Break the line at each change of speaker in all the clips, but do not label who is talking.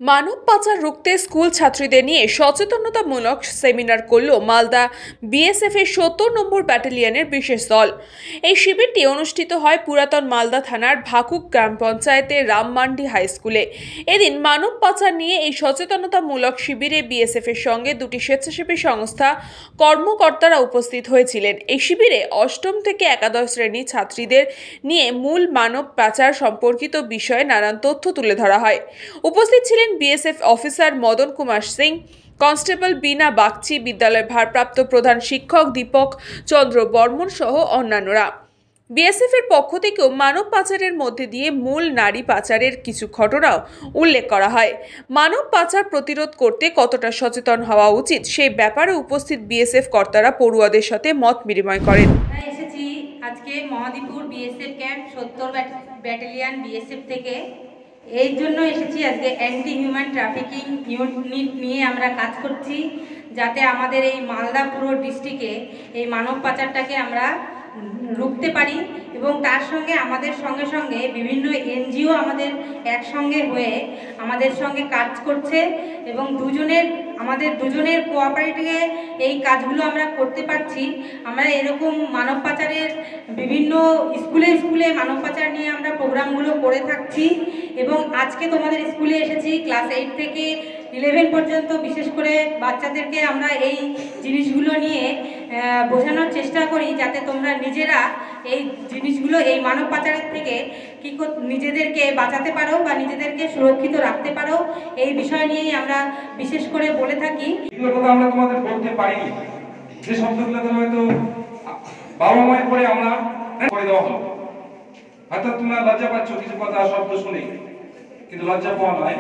মানব পাচার রুখতে স্কুল ছাত্রীদের নিয়ে সচেতনতামূলক সেমিনার করল মালদা বিএসএফ এর ৭০ নম্বর ব্যাটালিয়নের বিশেষ দল। এই শিবিরটি অনুষ্ঠিত হয় পুরাতন মালদা থানার ভাকুক গ্রাম পঞ্চায়েতের রামমান্ডি হাই স্কুলে। এদিন মানব পাচার নিয়ে এই সচেতনতামূলক শিবিরে বিএসএফ এর সঙ্গে দুটি স্বেচ্ছাসেবী সংস্থা কর্মকর্তারা উপস্থিত হয়েছিলেন। এই শিবিরে অষ্টম থেকে একাদশ শ্রেণী ছাত্রীদের নিয়ে মূল মানব পাচার সম্পর্কিত বিষয়ে নানান তথ্য তুলে ধরা হয়। উপস্থিত ছিলেন BSF officer Madan Kumar Singh, constable Bina Bagchi, বিদ্যালয়ের ভারপ্রাপ্ত প্রধান শিক্ষক দীপক চন্দ্র বর্মন সহ অন্যান্যরা। বিএসএফ এর পক্ষ থেকেও মানব পাচারের মধ্যে দিয়ে মূল নারী পাচারের কিছু ঘটনাও উল্লেখ করা হয়। মানব পাচার প্রতিরোধ করতে কতটা সচেতন হওয়া উচিত সেই ব্যাপারে উপস্থিত বিএসএফ কর্তারা পড়ুয়াদের সাথে মত বিনিময় করেন।
এসেছি আজকে মহাদীপুর বিএসএফ ক্যাম্প ৭০ ব্যাটালিয়ন বিএসএফ থেকে। এই জন্য এসেছি, আজকে অ্যান্টি হিউম্যান ট্রাফিকিং ইউনিট নিয়ে আমরা কাজ করছি, যাতে আমাদের এই মালদা পুরো ডিস্ট্রিক্টে এই মানব পাচারটাকে আমরা রুখতে পারি। এবং তার সঙ্গে আমাদের সঙ্গে বিভিন্ন এনজিও আমাদের একসঙ্গে হয়ে আমাদের সঙ্গে কাজ করছে এবং আমাদের দুজনের কোঅপারেটিভে এই কাজগুলো আমরা করতে পারছি। আমরা এরকম মানব পাচারের বিভিন্ন স্কুলে মানব পাচার নিয়ে আমরা প্রোগ্রামগুলো করে থাকছি এবং আজকে তোমাদের স্কুলে এসেছি ক্লাস 8 থেকে 11 পর্যন্ত, বিশেষ করে বাচ্চাদেরকে আমরা এই জিনিসগুলো নিয়ে বোঝানোর চেষ্টা করি, যাতে তোমরা নিজেরা এই জিনিসগুলো, এই মানব পাচারের থেকে নিজেদেরকে বাঁচাতে পারো বা নিজেদেরকে সুরক্ষিত রাখতে পারো। এই বিষয় নিয়েই আমরা বিশেষ করে বলে থাকি।
এগুলো কথা আমরা তোমাদের বলতে পারিনি, যে শব্দগুলো হয়তো বাবা মায়ের পরে আমরা করে দেওয়া হলো, হয়তো তোমরা লজ্জা পাচ্ছ কিছু কথা শব্দ শুনে, কিন্তু লজ্জা পাওয়া নয়।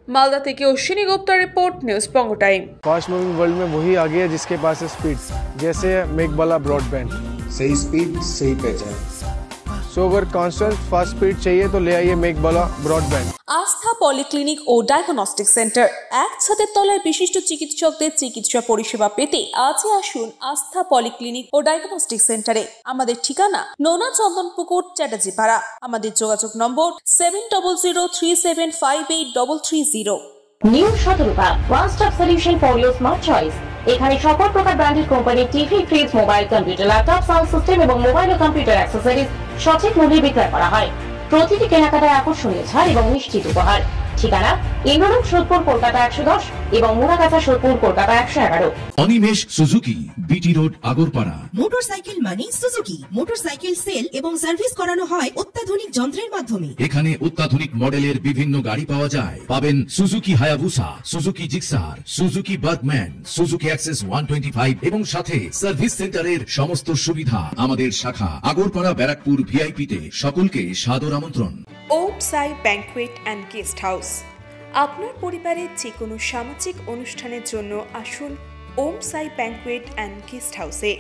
मालदा থেকে Ashwini Gupta report, news Pongo time.
Fast moving world में वही आगे है जिसके पास है स्पीड, जैसे मेघबाला ब्रॉडबैंड।
सही स्पीड सही पहचान।
सो अगर कांस्टेंट फास्ट स्पीड चाहिए तो ले आइए मेघबाला ब्रॉडबैंड।
আস্থা পলিক্লিনিক ও ডায়াগনস্টিক সেন্টার, এক ছাদের তলায় বিশিষ্ট চিকিৎসকদের চিকিৎসা পরিষেবা পেতে আজই আসুন আস্থা পলিক্লিনিক ও ডায়াগনস্টিক সেন্টারে। আমাদের ঠিকানা নোনা চন্দনপুকুর, চ্যাটার্জিপাড়া। আমাদের যোগাযোগ নম্বর 7003758330।
New Shatarupa, one stop solution for your smart choice. এখানে সকল প্রকার ব্র্যান্ডেড কোম্পানির TV, fridge, mobile, computer, laptop, sound system এবং মোবাইল ও কম্পিউটার অ্যাক্সেসরিজ সঠিক মূল্যে বিক্রয় করা হয়। প্রতিটি কেনাকাটায় আকর্ষণীয় ছাড় এবং নিশ্চিত উপহার। ঠিকানা ইন্দ্রনগর, সোদপুর, কলকাতা 110 এবং Muragachha, Sodepur, Kolkata 111।
Animesh Suzuki, BT road, Agarpara.
Motorcycle মানে সুজুকি। মোটরসাইকেল সেল এবং সার্ভিস করানো হয় অত্যাধুনিক যন্ত্রের মাধ্যমে।
এখানে অত্যাধুনিক মডেলের বিভিন্ন গাড়ি পাওয়া যায়। পাবেন Suzuki Hayabusa, Suzuki Gixxer, Suzuki Bergman, Suzuki access 125 এবং সাথে সার্ভিস সেন্টারের সমস্ত সুবিধা। আমাদের শাখা আগরপাড়া, ব্যারাকপুর ভিআইপি তে। সকলকে সাদর আমন্ত্রণ।
ওম সাই ব্যাংকুয়েট অ্যান্ড গেস্ট হাউস। আপনার পরিবারের যে কোনো সামাজিক অনুষ্ঠানের জন্য আসুন ওম সাই ব্যাংকুয়েট অ্যান্ড গেস্ট হাউসে।